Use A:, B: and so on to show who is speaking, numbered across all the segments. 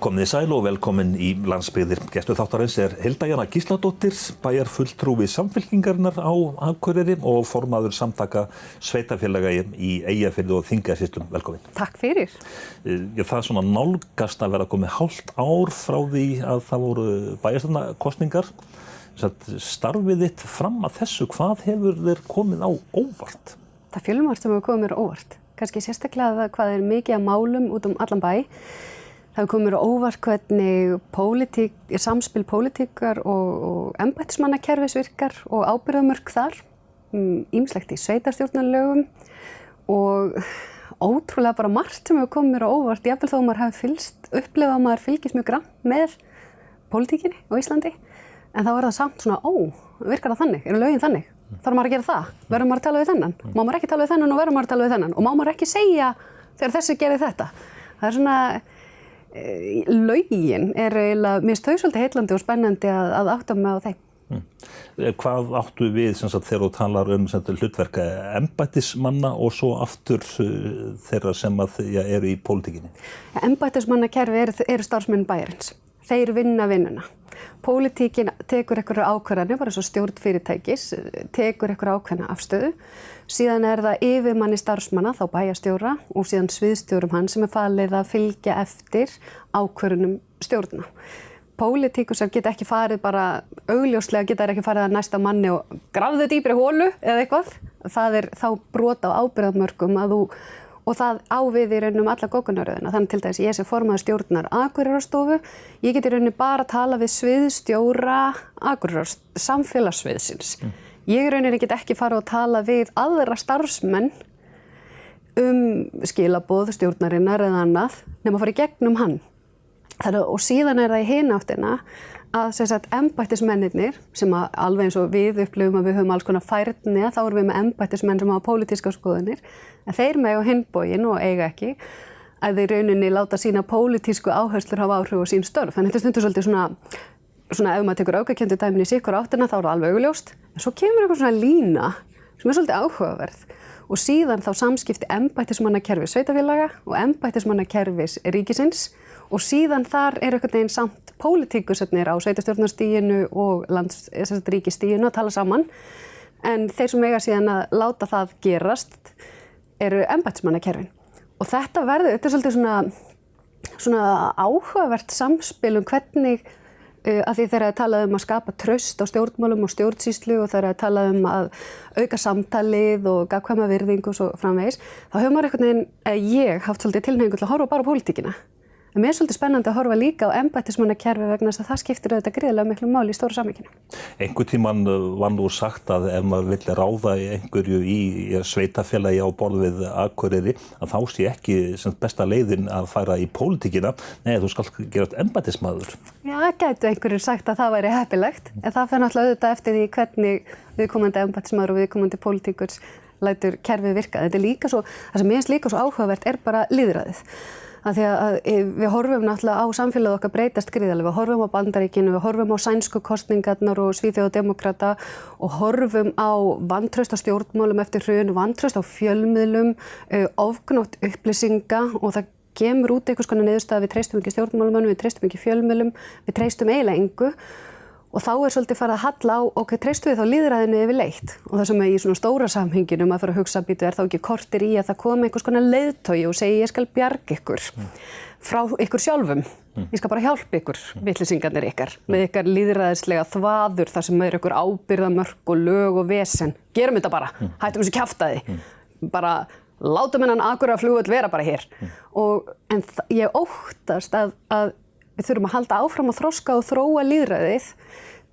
A: Komið sæl og velkomin í landsbyggðir. Gestur þáttarins Hilda Jana Gísladóttir, bæjarfulltrúi Samfylkingarinnar á Akureyri og formaður samtaka sveitarfélaga í Eyjafirði og Þingeyjarsýslum. Velkomin.
B: Takk fyrir.
A: Það svona nálgast að vera komið hálft ár frá því að það voru bæjarstjórnarkosningar. Starfið þitt fram að þessu, hvað hefur þér komið á óvart?
B: Það fjölmargt sem hefur komið mér á óvart. Kannski sérstaklega hvað mikið af málum út allan bæ. Það hefur komið mér á óvart hvernig samspil pólitíkar og embættismannakerfis virkar og ábyrgðarmörk þar. Ýmislegt í sveitarstjórnarlögum og ótrúlega bara margt sem hefur komið mér á óvart. Jafnvel þó maður hafi upplifað að maður fylgist mjög grannt með pólitíkinni á Íslandi. En þá það samt svona, virkar það þannig? Eru lögin þannig? Þarf maður að gera það? Verður maður að tala við þennan? Má maður ekki tala við þennan og verður maður að tala við þennan? Og má maður ekki segja þegar þessi gerir þetta? Það svona, lögin eiginlega, mér finnst þau svolítið heillandi og spennandi að átta mig á þeim.
A: Hvað áttu við þegar þú talar hlutverk embættismanna og svo aftur þeirra sem eru í pólitíkinni?
B: Embættismannakerfi eru starfsmenn bæjarins. Þeir vinna vinnuna. Pólitíkin tekur einhverjar ákvarðanir, bara eins og stjórn fyrirtækis, tekur einhverja ákveðna afstöðu. Síðan það yfirmanni starfsmanna, þá bæjarstjóra og síðan sviðsstjórum hann sem falið að fylgja eftir ákvörðunum stjórna. Pólitíkusar geta ekki farið bara, augljóslega geta ekki farið að næsta manni og grafðu dýpri hólu eða eitthvað. Það þá brot á ábyrgðarmörkum og það á við í raunum alla gókunaröðina. Þannig til dæmis ég sem formaður stjórnar Akureyrarstofu, ég get í rauninni bara að tala við sviðsstjóra samfélagssviðsins. Ég í rauninni get ekki farið að tala við aðra starfsmenn skilaboð stjórnarinnar eða annað, nema að fara í gegnum hann. Og síðan það í hina áttina að embættismennirnir, sem alveg eins og við upplifum að við höfum alls konar færni, þá erum við með embættismenn sem hafa pólitískar skoðanir, en þeir mega á hinn bóginn og eiga ekki að þeir rauninni láta sína pólitísku áherslur hafa áhrif á sín störf. Þannig þetta stundur svolítið svona ef maður tekur aukakenndu dæmin í sikkur áttina, þá það alveg augljóst. En svo kemur eitthvað svona lína sem svolítið áhugaverð. Og síðan þá samskipti embættismannakerfis sveitarfélaga og embættismannakerfis ríkisins og síðan þar einhvern veginn samt pólitíkusarnir á sveitarstjórnarstiginu og ríkisstiginu að tala saman. En þeir sem eiga síðan að láta það gerast eru embættismannakerfin. Og þetta er svolítið svona áhugavert samspil hvernig að því þegar talað að skapa traust á stjórnmálum og stjórnsýslu og þegar talað að auka samtalið og gagnkvæma virðingu og svo framvegis, þá hefur maður einhvern veginn, ég haft svolítið tilhneigingu til að horfa bara á pólitíkina. En mér svolítið spennandi að horfa líka á embættismannakerfi vegna þess að það skiptir auðvitað gríðarlega miklu máli í stóra samhenginu.
A: Einhvern tímann var nú sagt að ef maður vill ráða einhverju í sveitarfélagi á borð við Akureyri, að þá sé ekki besta leiðin að fara í pólitíkina. Nei, þú skalt gera embættismaður. Já,
B: gætu einhverjir sagt að það væri heppilegt, en það fer náttúrulega auðvitað eftir því hvernig viðkomandi embættismaður og viðkomandi pólitíkurs lætur kerfið virka. Þetta líka svo, það sem mér finnst líka svo áhugavert bara lýðræðið. Af því að við horfum náttúrulega á samfélagið okkar breytast gríðarlega. Við horfum á Bandaríkinu, við horfum á sænsku kosningarnar og Svíþjóðademókrata og horfum á vantraust á stjórnmálum eftir hrun, vantraust á fjölmiðlum, ofgnótt upplýsinga og það kemur út einhvers konar niðurstaða, við treystum ekki stjórnmálumönnum, við treystum ekki fjölmiðlum, við treystum eiginlega engu. Og þá svolítið farið að halla á, treystum við þá lýðræðinu yfirleitt. Og það sem í svona stóra samhenginu maður fyrir að hugsa býtu þá ekki kortir í að það komi einhvers konar leiðtogi og segi ég skal bjarga ykkur frá ykkur sjálfum. Ég skal bara hjálpa ykkur, vitleysingarnir ykkar, með ykkar lýðræðislega þvaður þar sem ykkur ábyrgðarmörk og lög og vesen. Gerum þetta bara, hættum þessu kjaftaði. Bara látum hennan Akureyrarflugvöll vera bara hér. En ég óttast að við þurfum að halda áfram að þroska og þróa lýðræðið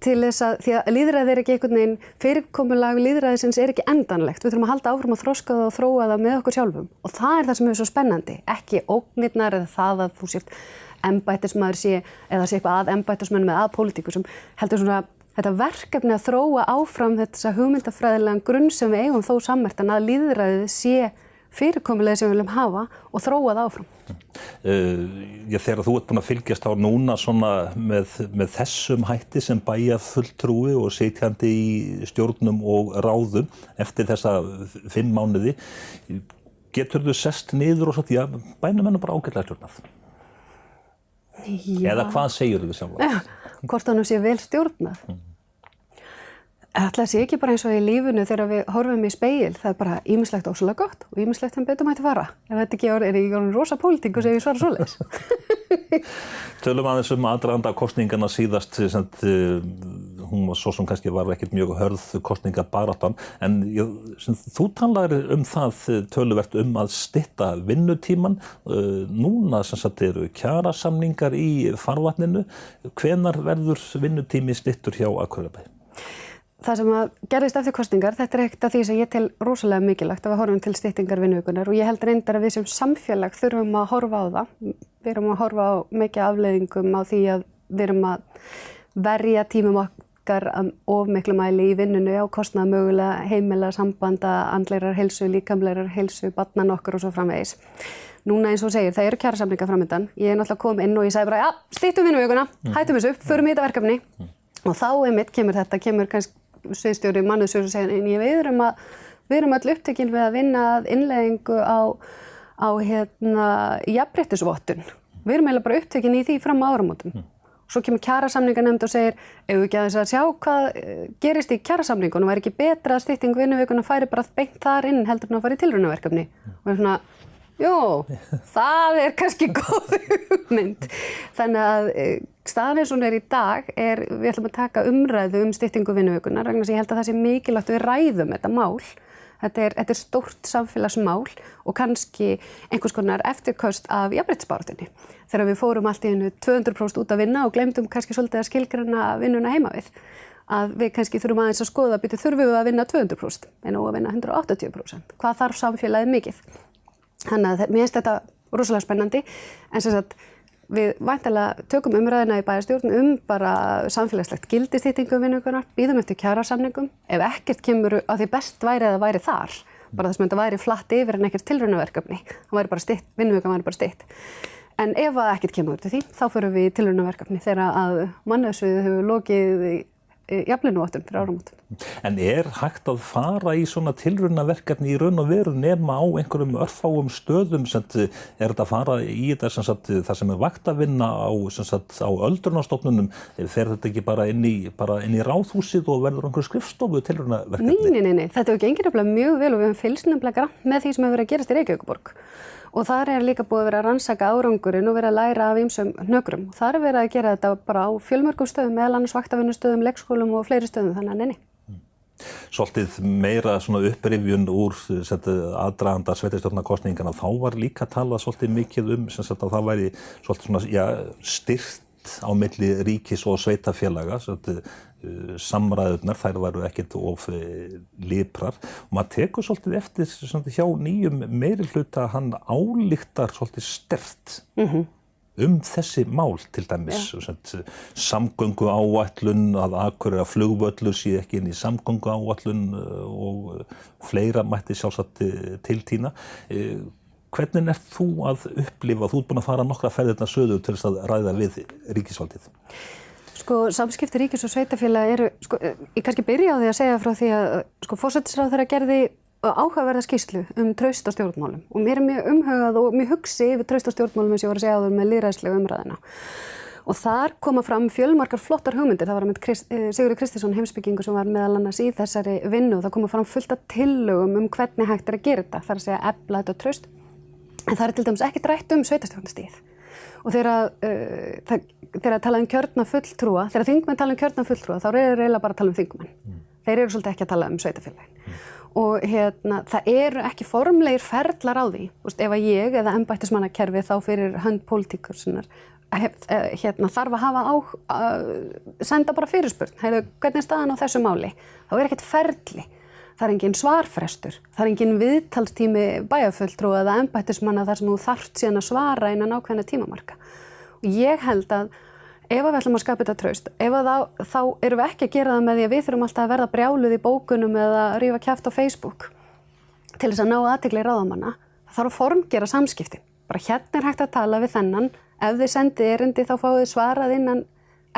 B: til þess því að lýðræðið ekki einhvern veginn, fyrirkomulag lýðræðisins ekki endanlegt. Við þurfum að halda áfram að þroska það og þróa það með okkur sjálfum. Og það það sem svo spennandi. Ekki ógnirnar eða það að þú sért embættismaður eða sé eitthvað að embættismenn með að pólitíkusum. Heldur svona þetta verkefni að þróa áfram þessa hugmyndafræðilegan grunn sem við eigum þó sammertan að lýðræðið sé fyrirkomulega sem við viljum hafa og þróa það áfram.
A: Þegar þú ert búin að fylgjast á núna með þessum hætti sem bæjarfulltrúi og sitjandi í stjórnum og ráðum eftir þessa 5 mánuði, geturðu sest niður og sagt, já, bænum bara ágætlega stjórnað? Eða hvað segir þú sjálf?
B: Hvort honum sé vel stjórnað. Ætli það sé ekki bara eins og í lífinu þegar við horfum í spegil, það bara ýmislegt óslega gott og ýmislegt sem betur mætti fara. Ef þetta ekki er ég orðin rosa pólitíkus ef ég svara svoleiðis.
A: Tölum aðeins aðdraganda kosninganna síðast, hún var svo sem kannski var ekkert mjög hörð kosningabaráttan, en þú talaðir það töluvert að stytta vinnutíman. Núna eru kjarasamningar í farvatninu. Hvenær verður vinnutími styttur hjá Akureyrarbæ?
B: Það sem gerðist eftir kosningar, þetta eitt af því sem ég tel rosalega mikilvægt að við horfum til styttingar vinnuvikunnar og ég held reyndar að við sem samfélag þurfum að horfa á það. Við erum að horfa á mikið afleiðingum á því að við erum að verja tímum okkar of miklu mæli í vinnunni á kostnað mögulega heimila, sambanda, andlegrar heilsu, líkamlegrar heilsu, barnan okkur og svo framvegis. Núna eins og segir, það eru kjarasamningar framundan. Ég náttúrulega kom inn og ég sagði bara, styttum vinnuvikuna, hættum þessu, förum í þetta verkefni. Og þá einmitt kemur kannski sviðsstjóri mannauðsstjóri og segja, en við erum öll upptekin við að vinna að innleiðingu á jafnréttisvottun. Við erum eiginlega bara upptekin í því fram á áramótum. Svo kemur kjarasamninganefnd og segir, ef við ekki aðeins að sjá hvað gerist í kjarasamningunum, væri ekki betra að stytting vinnuvikuna færi bara beint þar inn heldur en að fara í tilraunaverkefni. Og svona, jú, það er kannski góð hugmynd. Þannig að staðan eins og hún í dag við ætlum að taka umræðu styttingu vinnuvikunnar vegna þess að ég held að það sé mikilvægt að við ræðum þetta mál. Þetta er stórt samfélagsmál og kannski einhvers konar eftirköst af jafnréttisbaráttunni. Þegar við fórum allt í einu 200% út að vinna og gleymdum kannski svolítið að skilgreina vinnuna heima við. Að við kannski þurfum aðeins að skoða þurfum við að vinna 200% en að vinna 180%. Hvað þarf samfélagið mikið? Þannig að mér finnst þetta rosalega spennandi, en sem sagt við væntanlega tökum umræðina í bæjarstjórn bara samfélagslegt gildistyttingu vinnuvikunnar, bíðum eftir kjarasamningum. Ef ekkert kemur að því best væri að það væri þar, bara þess að þetta væri flatt yfir en ekkert tilraunaverkefni, það væri bara stytt, vinnuvikan væri bara stytt. En ef ekkert kemur til því, þá förum við í tilraunaverkefni þegar að mannauðssviðið hefur lokið jafnlaunavottun fyrir áramótum.
A: En hægt að fara í svona tilraunaverkefni í raun og veru nema á einhverjum örfáum stöðum? Þetta að fara í þetta það sem vaktavinna á öldrunarstofnunum? Fer þetta ekki bara inn í ráðhúsið og verður einhver skrifstofu tilraunaverkefni?
B: Nei. Þetta hefur gengið nefnilega mjög vel og við höfum fylgst nefnilega grannt með því sem hefur verið að gerast í Reykjavíkurborg. Og þar líka búið að vera að rannsaka árangurinn og vera að læra af ýmsum hnökrum. Þar verið að gera þetta bara á fjölmörgum stöðum, meðal annars vaktavinnustöðum, leikskólum og fleiri stöðum, þannig að nei.
A: Svolítið meira upprifjun úr aðdraganda sveitarstjórnarkosningana. Þá var líka talað svolítið mikið að það væri svolítið styrkt á milli ríkis og sveitarfélaga. Samræðurnar, þær varu ekkert of liprar. Og maður tekur svolítið eftir hjá nýjum meirihluta, hann ályktar svolítið sterkt þessi mál til dæmis. Samgönguáætlun, að Akureyrar flugvöllur sé ekki inn í samgönguáætlun og fleira mætti sjálfsagt tiltýna. Hvernig þú að upplifa, þú ert búin að fara nokkra ferðirnar suður til þess að ræða við ríkisvaldið?
B: Samskipti ríkis og sveitarfélaga ég kannski byrja á því að segja frá því að forsætisráðherra gerði áhugaverða skýrslu traust á stjórnmálum og mér mjög umhugað og mjög hugsi yfir traust á stjórnmálum eins og ég var að segja áður með lýðræðislega umræðina. Og þar koma fram fjölmargar flottar hugmyndir. Það var með Sigurður Kristinsson heimspekingur sem var meðal annars í þessari vinnu og það koma fram fullt af tillögum hægt að gera þetta. Það að segja efla þetta traust. En það til dæmis ekkert rætt sveitarstjórnarstigið. Og þegar að tala kjörna fulltrúa, þegar þingmenn tala kjörna fulltrúa, þá eiginlega bara að tala þingmenn. Þeir eru svolítið ekki að tala sveitarfélagin. Og það eru ekki formlegir ferlar á því. Ef að ég eða embættismannakerfi þá fyrir hönd pólitíkursinnar þarf að hafa senda bara fyrirspurn. Hvernig staðan á þessu máli? Þá ekkert ferli. Það engin svarfrestur, það engin viðtalstími bæjarfulltrúa eða embættismanna þar sem þú þarft síðan að svara innan ákveðna tímamarka. Og ég held að ef við ætlum að skapa þetta traust, þá erum við ekki að gera það með því að við þurfum alltaf að verða brjáluð í bókunum eða rífa kjaft á Facebook til þess að ná athygli ráðamanna. Það þarf að formgera samskiptin. Bara hérna hægt að tala við þennan, ef þið sendið erindi þá fáið þið svarað innan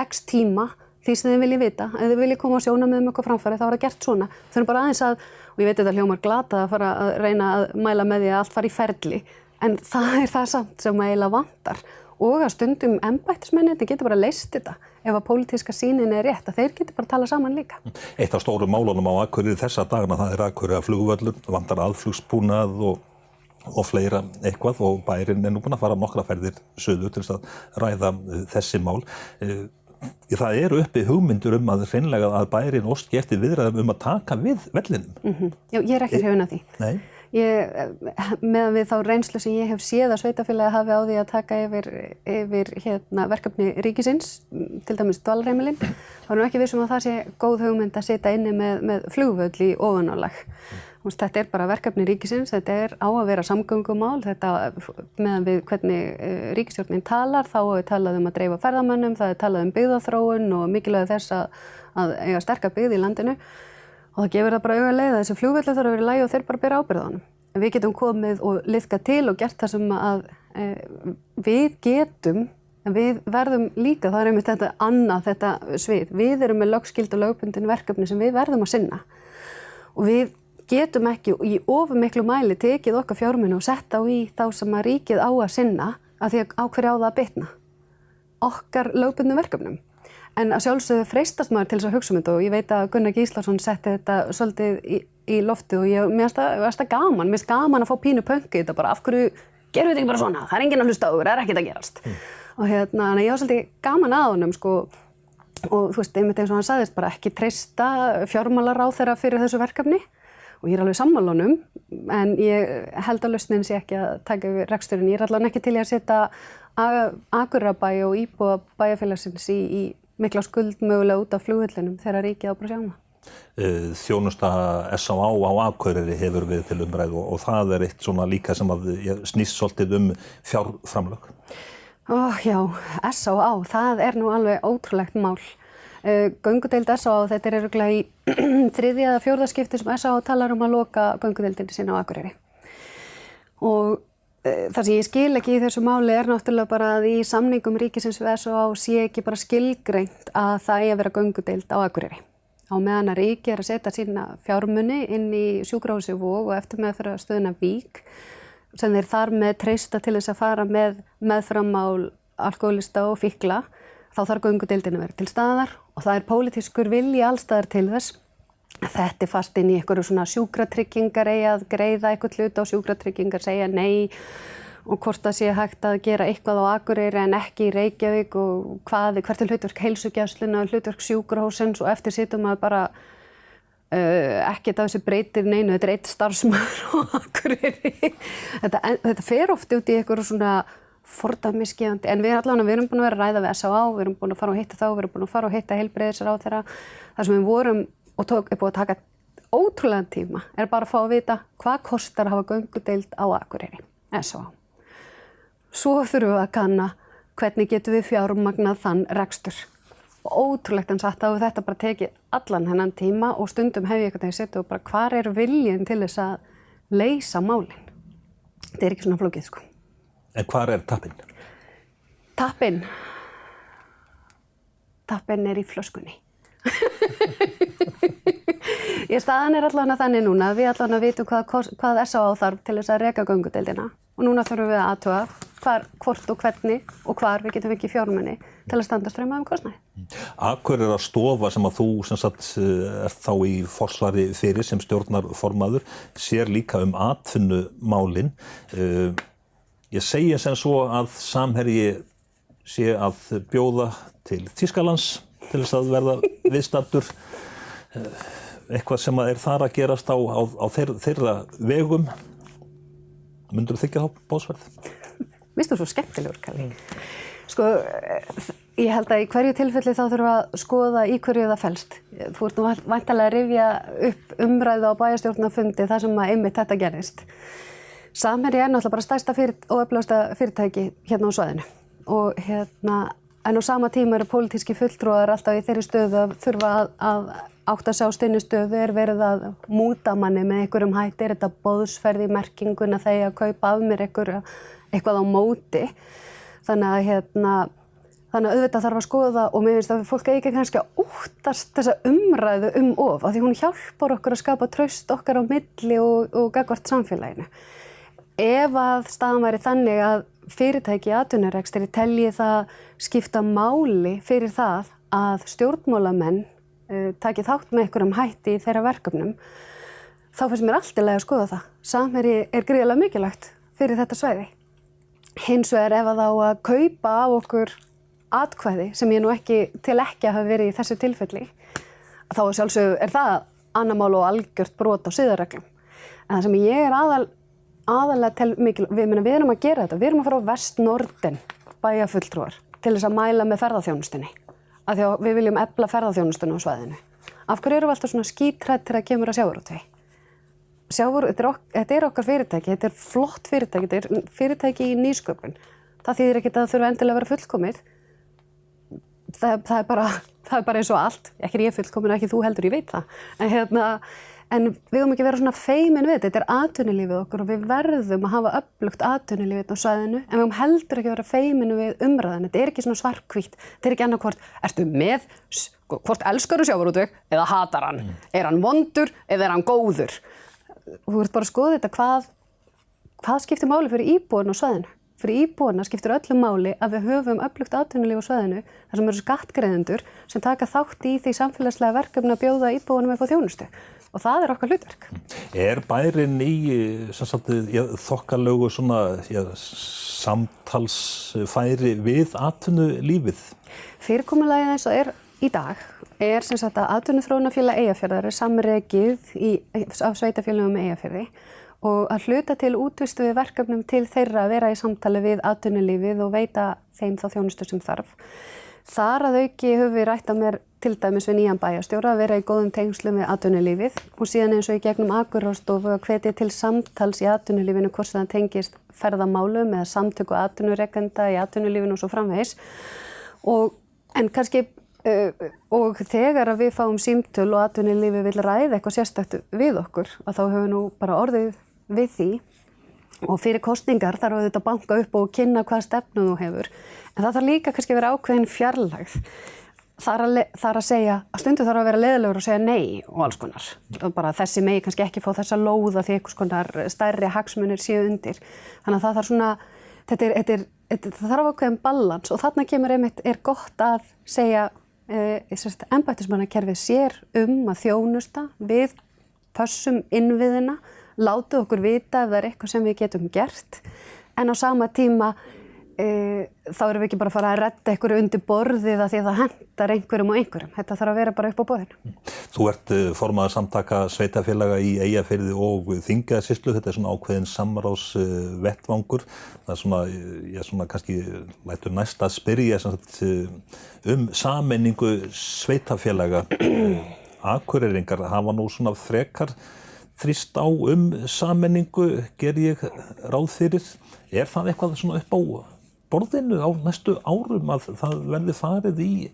B: x tíma því sem þið viljið vita. Ef þið viljið koma á sjónarmiðum eitthvað framfæri þá er það gert svona. Þau eru bara aðeins og ég veit þetta hljómar glata að fara að reyna að mæla með því að allt fari í ferli, en það það samt sem eiginlega vantar. og að stundum embættismennirnir getur bara leyst þetta ef að pólitíska sýnin er rétt, að þeir getur bara tala saman líka.
A: Eitt af stóru málunum á Akureyri þessa dagana, það er Akureyrar flugvöllur, vantar aðflugsbúnað og fleira eitthvað og bærinn nú búinn að fara nokkra ferðir suður til þess að ræða þessi mál. Það eru uppi hugmyndur að hreinlega að bærinn óski eftir viðræðum að taka við vellinum.
B: Já, ég er ekki hrifin af því.
A: Nei.
B: Meðan við þá reynslu sem ég hef séð að sveitarfélagi hafi á því að taka yfir verkefni ríkisins, til dæmis dvalarheimilin, þá er nú ekki vissum að það sé góð hugmynd að sitja inni með flugvöll í ofanálag. Þetta er bara verkefni ríkisins, þetta er á að vera samgöngumál, þetta meðan við hvernig ríkisstjórnin talar, þá er talað að dreifa ferðamönnum, það er talað byggðaþróun og mikilvægi þess að eiga sterka byggð í landinu. Og það gefur það bara auga leið að þessi flugvellir þarf að vera í lagi og þeir bara bera ábyrgð á honum. Við getum komið og liðkað til og gert það sem að við getum, en við verðum líka, það er einmitt þetta svið. Við erum með lögskild og lögbundin verkefni sem við verðum að sinna. Og við getum ekki í ofurmiklu mæli tekið okkar fjármuni og setta á í þá sem að ríkið á að sinna, af því að á hverju á það að bitna. Okkar lögbundin verkefnum. En að sjálfsögðu freistast maður til þess að hugsa þetta og ég veit að Gunnar Gíslason setti þetta svolítið í loftið og mér finnst það gaman. Mér finnst gaman að fá pínu pönku í þetta bara, af hverju gerum við þetta ekki bara svona? Það er enginn að hlusta á okkur, það er ekkert að gerast. Og ég var svolítið gaman að honum sko, og þú veist, einmitt eins og hann sagðist bara ekki treysta fjármálaráðherra fyrir þessu verkefni og ég er alveg sammála honum, en ég held að lausnin sé ekki að taka yfir reksturinn. Ég er allavega ekki til í að setja Akureyrarbæ og íbúa bæjarfélagsins í mikla skuld mögulega út af flugvellinum þegar ríkið á bara sjá hana.
A: Þjónusta S.A.A. á Akureyri hefur við til umræðu og það er eitt svona líka sem að snýst svolítið fjárframlög.
B: Já, S.A.A. það er nú alveg ótrúlegt mál. Göngudeild S.A.A. þetta er örugglega í þriðja eða fjórða skipti sem S.A.A. talar að loka göngudeildinni sinni á Akureyri. Og það sem ég skil ekki í þessu máli er náttúrulega bara að í samningum ríkisins við S.A.A. sé ekki bara skilgreint að það eigi að vera göngudeild á Akureyri. Á meðan að ríki er að setja sína fjármuni inn í sjúkrahúsið Vog og eftirmeðferðarstöðina Vík sem þeir þar með treysta til þess að fara með meðframmál alkohólista og fíkla, þá þarf göngudeildin að vera til staðar og það er pólitískur vilji allstaðar til þess. Þetta er fast inn í einhverju svona sjúkratryggingar eigi að greiða eitthvað hlut og sjúkratryggingar segja nei og hvort það sé hægt að gera eitthvað á Akureyri en ekki í Reykjavík og hvert er hlutverk heilsugæslunnar, hlutverk sjúkrahússins og eftir situm maður bara ekkert af þessu breytir neinu, þetta er eitt starfsmaður á Akureyri. Þetta fer oft út í einhverju svona fordæmisgefandi, en við erum búin að vera að ræða við S.A.A., við erum búin að fara og hitta þá, við erum búin að fara og hitta heilbrigðisráðherra, þar sem við vorum og er búið að taka ótrúlegan tíma, er bara að fá að vita hvað kostar að hafa göngudeild á Akureyri, S.A.A. Svo þurfum við að kanna hvernig getum við fjármagnað þann rekstur. Og ótrúlegt en satt að þetta bara tekið allan hennan tíma og stundum hef ég eitthvað þegar setja og bara hvar er viljinn til þess að leysa málin. Þetta er ekki svona flókið sko.
A: En hvar er tappinn?
B: Tappinn er í flöskunni. Staðan er allavega þannig núna að við allavega vitum hvað S.A.A. þarf til þess að reka göngudeildina og núna þurfum við að athuga hvort og hvernig og hvar við getum ekki fjármuni til að standa straum af kostnaði.
A: Akureyrarstofa sem að þú sem sagt er þá í forsvari fyrir sem stjórnarformaður sér líka atvinnumálin. Ég segi sem svo að Samherji sé að bjóða til Þýskalands til þess að verða viðstaddur. Eitthvað sem er þar að gerast á þeirra vegum. Myndirðu þykja þá bóðsverð?
B: Mér finnst þú svo skemmtilegur, Kalli. Sko, ég held að í hverju tilfelli þá þurfum við að skoða í hverju það felst. Þú ert nú væntanlega að rifja upp umræðu á bæjarstjórnarfundi þar sem að einmitt þetta gerðist. Samherji er náttúrulega bara stærsta og öflugasta fyrirtæki hérna á svæðinu. Og en á sama tíma eru pólitíski fulltrúar alltaf í þeirri stöðu að þurfa að átta sig á stinni stöðu, er verið að múta manni með einhverjum hætti, er þetta boðsferð í merkinguna þegar að kaupa af mér eitthvað á móti. Þannig að auðvitað þarf að skoða og mér finnst að fólk eigi ekki kannski að óttast þessa umræðu of, af því hún hjálpar okkur að skapa traust okkar á milli og gagnvart samfélaginu. Ef að staðan væri þannig að fyrirtæki í atvinnurekstri telji það skipta máli fyrir það að stjórnmálamenn taki þátt með einhverjum hætti í þeirra verkefnum, þá finnst mér allt í lagi að skoða það. Samherji gríðarlega mikilvægt fyrir þetta svæði. Hins vegar ef að á að kaupa af okkur atkvæði, sem ég nú ekki til ekki að hafa verið í þessu tilfelli, þá sjálfsög það annað mál og algjört brot á siðareglum. En það sem ég aðalega tel mikilvægt, við erum að gera þetta, við erum að fara á Vestnorden bæjarfulltrúar til þess að mæla með ferðaþjónustunni. Af því að við viljum efla ferðaþjónustunni á svæðinu. Af hverju erum við alltaf svona skítrædd þegar það kemur að sjávarútvegi? Þetta er okkar fyrirtæki, þetta er flott fyrirtæki, þetta er fyrirtæki í nýsköpun. Það þýðir ekki að það þurfa endilega að vera fullkomið. Það er bara eins og allt. Ekki er ég fullkomin, ekki þú heldur, ég veit það. En við höfum ekki vera svona feimin við þetta er atvinnulífið okkur og við verðum að hafa öflugt atvinnulífið á svæðinu, en við höfum heldur ekki vera feimin við umræðan. Þetta er ekki svona svarthvítt, þetta er ekki annað ertu með, hvort elskaru sjávarútveg eða hatar hann, er hann vondur eða er hann góður. Þú ert bara að skoða þetta hvað skiptir máli fyrir íbúarna á svæðinu. Fyrir íbúarna skiptir öllu máli að við höfum öflugt atvinnulíf á svæðinu, þar sem eru skattgreiðendur sem taka þátt í því samfélagslega verkefni að bjóða íbúarnum upp á þjónustu. Og það er okkar hlutverk. Er
A: bærinn í þokkalegu samtalsfæri við atvinnulífið?
B: Fyrirkomulagið eins og er í dag er sem sagt að Atvinnuþróunarfélag Eyjafjarðar er samrekið af sveitarfélögum Eyjafjarði og að hluta til útvistu við verkefnum til þeirra að vera í samtali við atvinnulífið og veita þeim þá þjónustu sem þarf. Þar að auki höfum við rætt að mér til dæmis við nýjan bæjarstjóra að vera í góðum tengslum við atvinnulífið og síðan eins og í gegnum Akureyarstofu að hvetja til samtals í atvinnulífinu hvort sem það tengist ferðamálum eða samtöku atvinnurekenda í atvinnulífinu og svo framvegis. En kannski og þegar að við fáum símtöl og atvinnulífið vil ræða eitthvað sérstakt við okkur að þá höfum nú bara orðið við því og fyrir kosningar þarf auðvitað að banka upp og kynna hvaða stefnu þú hefur. En það þarf líka kannski að vera ákveðin fjarlægð. Þar að segja, að stundu þarf að vera leiðilegur og segja nei og alls konar. Og bara þessi megi kannski ekki fá þessa lóða því einhvers konar stærri hagsmunir séu undir. Þannig að það þarf svona, það þarf ákveðin balans og þarna kemur einmitt gott að segja embættismannakerfið sér að þjónusta, við pössum innviðina, látum okkur vita ef það er eitthvað sem við getum gert, en á sama tíma þá erum við ekki bara að fara að redda einhverju undir borðið að því að það hentar einhverjum og einhverjum. Þetta þarf að vera bara upp á borðinu.
A: Þú ert formaður samtaka sveitarfélaga í Eyjafirði og Þingeyjarsýslu. Þetta er svona ákveðin samráðsvettvangur. Það er svona kannski lætur næst að spyrja sameiningu sveitarfélaga. Akureyringar hafa nú svona frekar þrýst á sameiningu, ger ég ráð fyrir. Er það eitthvað svona upp á borðinu á næstu árum að það verði farið í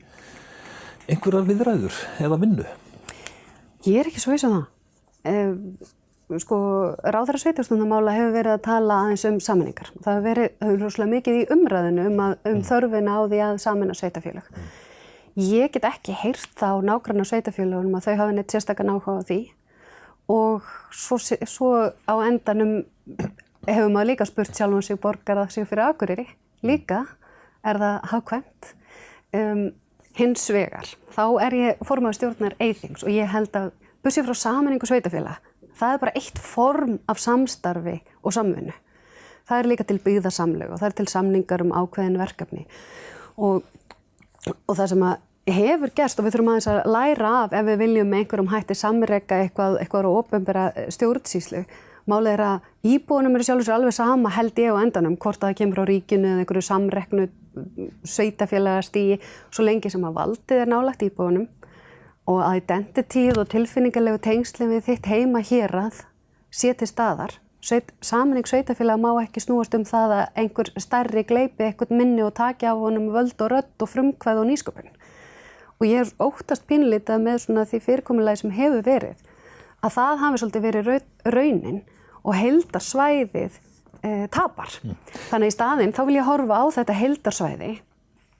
A: einhverjar viðræður eða vinnu?
B: Ég er ekki svo viss um það. Ráðherra sveitarstjórnarmála hefur verið að tala aðeins sameiningar. Það hefur verið rosalega mikið í umræðinu um þörfina á því að sameina sveitarfélag. Ég get ekki heyrt þá nágranna sveitarfélagunum að þau hafa neitt sérstakan áhuga á því og svo á endanum hefur maður líka spurt sjálfum sig borgar það sig fyrir Akureyri. Líka það hagkvæmt. Hins vegar, þá ég formaður stjórnar Eyþings og ég held að burtséð frá sameiningu sveitarfélaga, það er bara eitt form af samstarfi og samvinnu. Það er líka til byggðasamlög og það er til samningar ákveðin verkefni. Og það sem að hefur gerst og við þurfum aðeins að læra af ef við viljum með einhverjum hætti samreka eitthvað á opinbera stjórnsýslu. Málið að íbúunum sjálfur sér alveg sama held ég á endanum hvort það kemur á ríkinu eða einhverju samreknu sveitafélagastígi svo lengi sem að valdið nálægt íbúunum og að identityð og tilfinningarlegu tengsli við þitt heima hérað sé til staðar. Sameining sveitafélaga má ekki snúast það að einhver stærri gleypi eitthvað minni og taki á honum völd og rödd og frumkvæði og nýsköpun. Og ég óttast pínlítið með svona því fyrirkomulagi sem hefur verið að það hafi svolítið verið raunin og heildarsvæðið tapar. Þannig í staðinn þá vil ég horfa á þetta heildarsvæði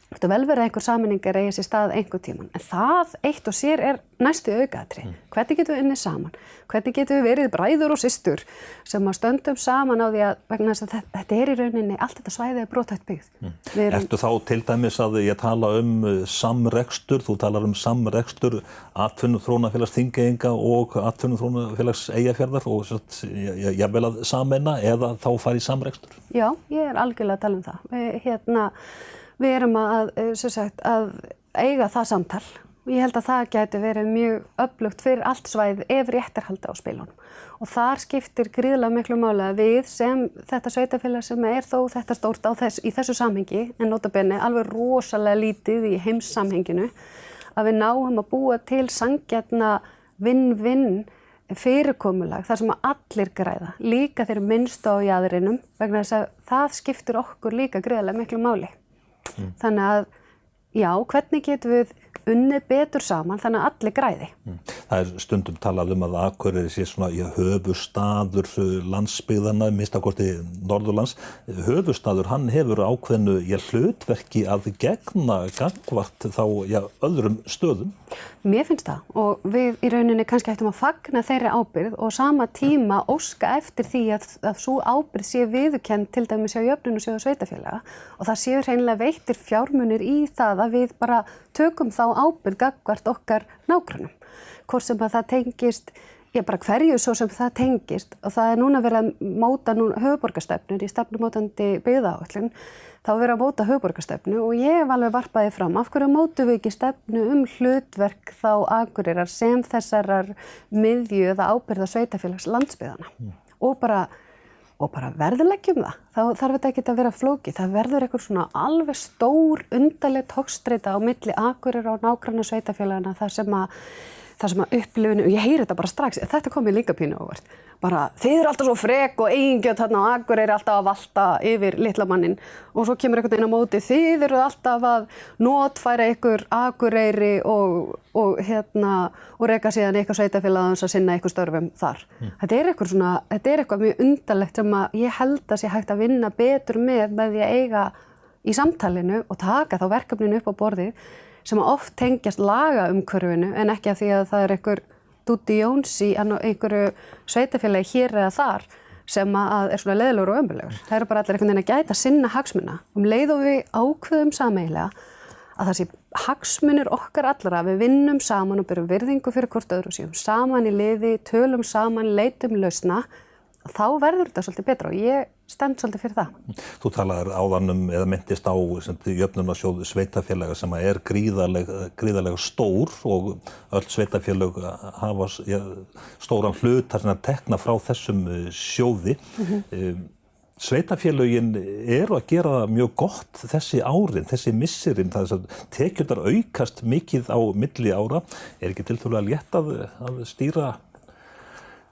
B: Þetta vel verið að einhver sameiningar eigi sér stað einhver tíman, en það eitt og sér næstu aukaatri. Hvernig getum við unnið saman? Hvernig getum við verið bræður og systur sem að stöndum saman á því að vegna þess að þetta í rauninni, allt þetta svæði brothætt byggð.
A: Ertu þá til dæmis að ég tala samrekstur, þú talar samrekstur atvinnuþróunarfélags Þingeyinga og atvinnuþróunarfélags Eyjafjarðar og jafnvel að sameina eða þá fara í samrekstur?
B: Já, ég algjörlega að tala það. Við erum að eiga það samtal. Ég held að það gæti verið mjög öflugt fyrir allt svæðið ef rétt haldi á spilunum. Og þar skiptir gríðarlega miklu máli að við sem þetta sveitarfélag sem þó þetta stórt í þessu samhengi, en nota bene alveg rosalega lítið í heimssamhenginu, að við náum að búa til sanngjarna vinn-vinn fyrirkomulag þar sem að allir græða, líka þeir minnstu á jaðrinum, vegna þess að það skiptir okkur líka gríðarlega miklu máli. Þannig að, já, hvernig getum við unnið betur saman þannig að allir græði?
A: Það stundum talað að Akureyri sé svona höfuðstaður landsbyggðanna, minnstakosti Norðurlands. Höfuðstaður, hann hefur ákveðnu hlutverki að gegna gagnvart þá öðrum stöðum.
B: Mér finnst það og við í rauninni kannski ættum að fagna þeirri ábyrgð og sama tíma óska eftir því að sú ábyrgð sé viðurkennd til dæmis hjá Jöfnunarsjóði sveitarfélaga og það séu hreinlega veittir fjármunir í það að við bara tökum þá ábyrgð gagnvart okkar nágrannum. Hvort sem að það tengist, bara hverju svo sem það tengist og það núna verið að móta höfuðborgarstefnur í stefnumótandi byggðaáætlun, þá verið að móta höfuðborgarstefnu og ég hef alveg varpaði fram, af hverju mótum við ekki stefnu hlutverk þá Akureyrar sem þessarar miðju eða ábyrgða sveitarfélags landsbyggðanna og bara verðleggjum það. Þá þarf þetta ekki að vera flókið. Það verður eitthvað svona alveg stór undarleg togstreita á milli Akureyrar og nágranna sveitarfélagana þar sem að upplifinu, og ég heyri þetta bara strax, þetta kom mér líka pínu óvart. Bara, þið eru alltaf svo frek og eigingjöld þarna á Akureyri alltaf að valta yfir litla mannin og svo kemur einhvern veginn á móti, þið eru alltaf að notfæra ykkur Akureyri og reka síðan eitthvað sveitafélag að sinna ykkur störfum þar. Þetta er eitthvað mjög undarlegt sem að ég held að sé hægt að vinna betur með því að eiga í samtalinu og taka þá verkefninu upp á borðið sem að oft tengjast lagaumhverfinu en ekki af því að það einhver Dúddi Jóns í einhverju sveitafélagi hér eða þar sem að svona leiðilegur og ömurlegur. Það eru bara allir einhvern veginn að gæta sinna hagsmuna. Leið og við ákveðum sameiginlega að það sé hagsmunir okkar allra, við vinnum saman og berum virðingu fyrir hvort öðru og séum saman í liði, tölum saman, leitum lausna, þá verður þetta svolítið betra og ég stend svolítið fyrir það.
A: Þú talaðir áðan eða myndist á Jöfnunarsjóð sveitafélaga sem er gríðarlega stór og öll sveitafélög hafa stóran hlut þar sem að tekna frá þessum sjóði. Sveitafélögin eru að gera mjög gott þessi árin, þessi misserin, það að tekjurnar aukast mikið á milli ára. Er ekki tiltölulega létt að stýra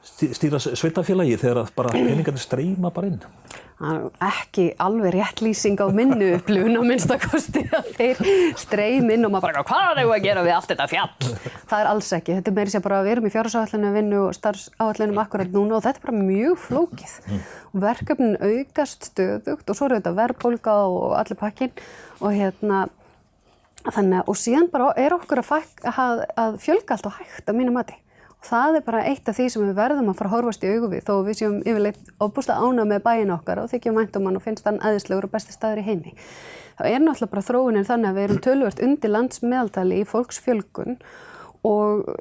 A: sveitafélagi þegar bara peningarnir streyma bara inn?
B: Ekki alveg rétt lýsing á minni upplifun á minnstakosti að þeir streyma inn og maður bara hvað eigum við að gera við allt þetta fjall? Það er alls ekki. Þetta meira sér bara að við erum í fjárhagsáætlun vinnu og starfsáætlunum akkurat núna og þetta er bara mjög flókið. Verkefnin aukast stöðugt og svo er þetta verðbólga og allir pakkinn og þannig og síðan bara er okkur að fjölga allt og hægt á mínu mati. Það er bara eitt af því sem við verðum að fara að horfast í augu við þó við séum yfirleitt ofboðslega ánægð með bæinn okkar og þykjum vænt hann og finnst hann æðislegur og besti staður í heimi. Það er náttúrulega bara þróunin þannig að við erum töluvert undir landsmeðaltali í fólksfjölgun og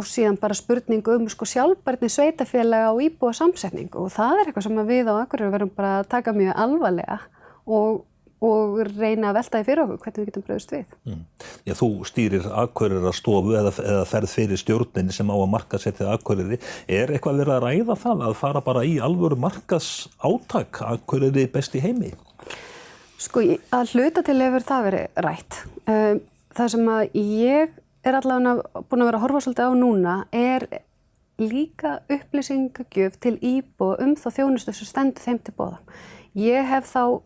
B: síðan bara spurning sjálfbærni sveitafélaga og íbúa samsetningu og það er eitthvað sem við á Akureyri verðum bara að taka mjög alvarlega og reyna að velta því fyrir okkur hvernig við getum brugðist við.
A: Já, þú stýrir Akureyrarstofu eða ferð fyrir stjórninni sem á að markaðssetja Akureyri. Er eitthvað verið að ræða það að fara bara í alvöru markaðsátak Akureyri best í heimi?
B: Sko, að hluta til hefur það verið rætt. Það sem að ég er allavega búin að vera að horfa svolítið á núna er líka upplýsingagjöf til íbúa þá þjónustu sem stendur þeim til boða. Ég hef þá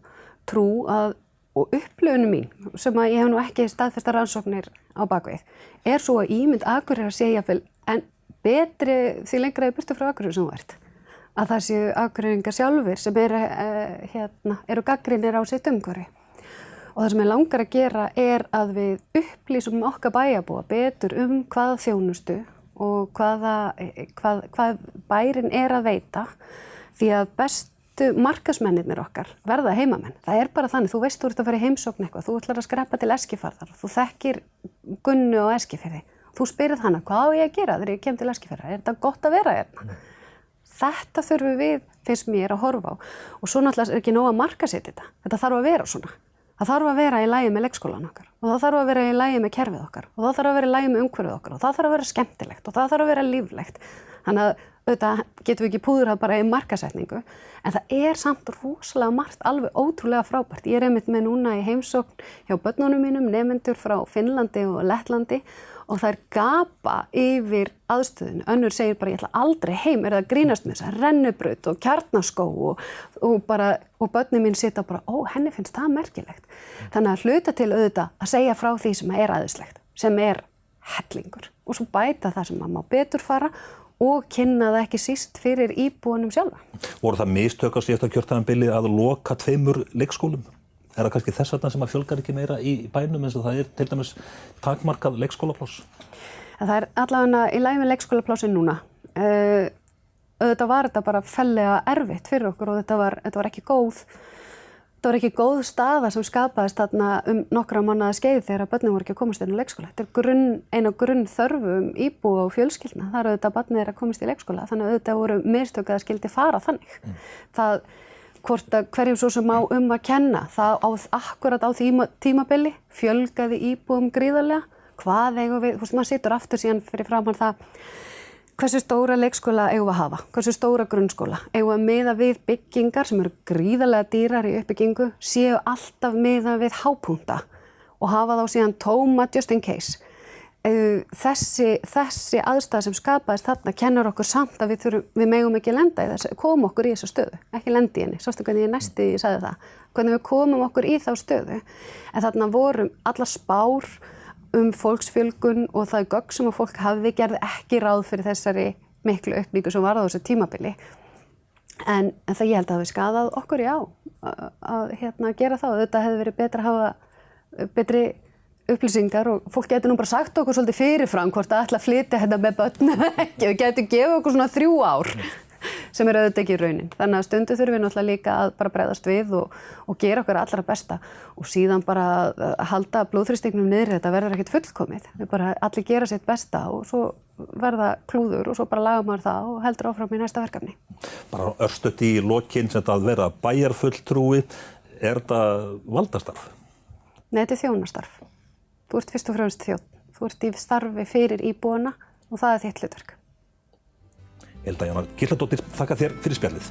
B: trú og upplifunum mín sem að ég hef nú ekki staðfestar rannsóknir á bakvið er svo að ímynd Akureyrar sé jafnvel en betri því lengra í burtu frá Akureyri sem þú ert. Að það séu Akureyringar sjálfir sem eru gagnrýnir á sitt umhverfi. Og það sem ég langar að gera að við upplýsum okkar bæjarbúa betur hvaða þjónustu og hvað bærin að veita, því að bestu markaðsmennirnir okkar verða heimamenn. Það bara þannig, þú veist þú ert að fara í heimsókn eitthvað, þú ætlar að skreppa til Eskifjarðar, þú þekkir Gunnu á Eskifirði, þú spyrir hana hvað á ég að gera þegar ég kem til Eskifjarðar, þetta gott að vera hérna? Þetta þurfum við, finnst mér, að horfa á. Og svo náttúrulega ekki nóg að markaðssetja þetta þarf að vera svona. Það þarf að vera í lagi með leikskólan okkar og það þarf að vera í lagi með kerfið okkar og það þarf að vera í lagi með umhverfið okkar og það þarf að vera skemmtilegt og það þarf að vera líflegt. Þannig að auðvitað getum við ekki púðrað bara í markaðssetningu, en það samt rosalega margt alveg ótrúlega frábært. Ég einmitt með núna í heimsókn hjá börnunum mínum, nemendur frá Finnlandi og Lettlandi og þær gapa yfir aðstöðun. Önnur segir bara, ég ætla aldrei heim, það grínast með þessa rennubraut og kjarnaskó og börnin mín sita bara, henni finnst það merkilegt. Þannig að hluta til auðvitað að segja frá því sem æðislegt, sem hellingur. Og svo bæta það sem má betur fara og kynna það ekki síst fyrir íbúanum sjálfa.
A: Voru það mistök á síðasta kjörtímabili að loka 2 leikskólum? Það kannski þess vegna sem að fjölgar ekki meira í bænum eins og það til dæmis takmarkað leikskólapláss? Það
B: allavega í lagi með leikskólaplássin núna. Auðvitað var þetta bara fellega erfitt fyrir okkur og þetta var ekki góð staða sem skapaðist þarna nokkra mánaða skeið þegar börnin voru ekki að komast inn á leikskóla. Þetta ein af grunnþörfum íbúa og fjölskyldna. Það auðvitað barnið að komast í leikskóla, þannig auðvitað voru mistök að það skildi fara þannig. Það hvort að hverjum svo sem á að kenna, það akkurat á tímabili fjölgaði íbúum gríðarlega. Hvað eigum við, maður situr aftur síðan fyrir framan það, hversu stóra leikskóla eigum við að hafa, hversu stóra grunnskóla, eigum við að miða við byggingar sem eru gríðarlega dýrar í uppbyggingu, séu alltaf miða við hápunta og hafa þá síðan tóma just in case. Þessi aðstæða sem skapaðist þarna kennur okkur samt að við megum ekki lenda í þessu, komum okkur í þessa stöðu, ekki lenda í henni. Sástu hvernig ég sagði það, hvernig við komum okkur í þá stöðu, en þarna voru allar spár fólksfjölgun og það gögn sem fólk hafði gerði ekki ráð fyrir þessari miklu aukningu sem var á þessu tímabili. En það ég held að það hafi skaðað okkur að gera það og þetta hefði verið betra að hafa betri upplýsingar og fólk getur nú bara sagt okkur svolítið fyrirfram hvort það ætla að flytja hérna með börn eða ekki. Við getum gefið okkur svona 3 ár sem auðvitað ekki raunin. Þannig að stundu þurfum við náttúrulega líka að bara bregðast við og gera okkur allra besta og síðan bara að halda blóðþrýstingnum niðri, þetta verður ekkert fullkomið. Við bara allir gera sitt besta og svo verða klúður og svo bara laga maður það og heldur áfram í næsta verkefni.
A: Bara örstutt í lokin sem að vera bæjarfulltrúi, þetta valdastarf?
B: Nei, þetta þjónastarf. Þú ert fyrst og fremst þjónn. Þú ert í starfi fyrir íbúana og það þitt hlutverk.
A: Hilda Jóna Gísladóttir, þakka þér fyrir spjallið.